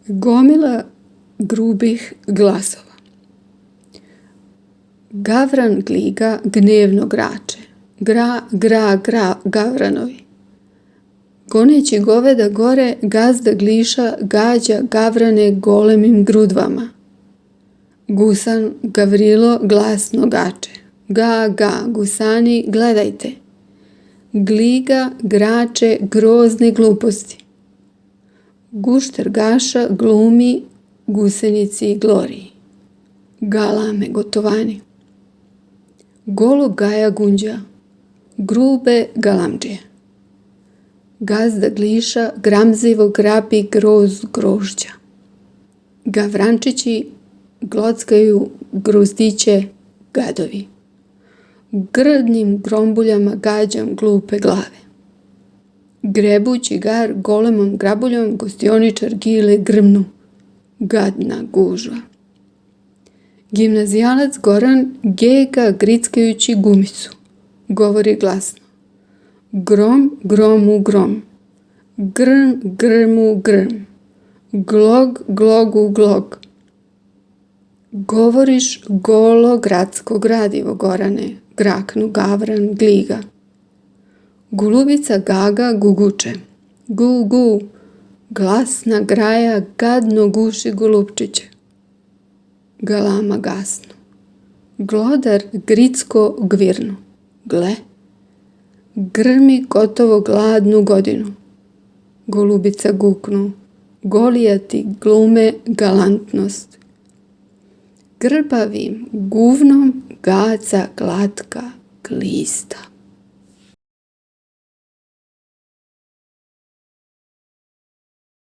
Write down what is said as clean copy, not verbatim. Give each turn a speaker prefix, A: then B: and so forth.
A: Gomila grubih glasova. Gavran gliga gnevno grače. Gra, gra, gra, gavranovi. Goneći goveda gore, gazda gliša gađa gavrane golemim grudvama. Gusan Gavrilo glasno gače. Ga, ga, gusani, gledajte. Gliga grače grozne gluposti. Gušter Gaša glumi gusenici Gloriji. Galame gotovani. Golub Gaja gunđa. Grube galamdžije. Gazda gliša gramzivo grabi groz grožđa. Gavrančići glockaju grozdiće gadovi. Grdnim grombuljama gađam glupe glave. Grebući gar golemom grabuljom gostioničar gile grmnu. Gadna gužva. Gimnazijalac Goran gega grickajući gumicu. Govori glasno. Grom, gromu, grom. Grm, grmu, grm. Glog, glogu, glog. Govoriš golo gradsko gradivo, Gorane, graknu Gavran gliga. Gulubica Gaga guguče. Gu, gu. Glasna graja gadno guši golupčiće. Galama gasnu. Glodar gricko gvirnu. Gle. Grmi gotovo gladnu godinu. Golubica guknu. Golijati glume galantnost. Grbavim guvnom gaca glatka glista.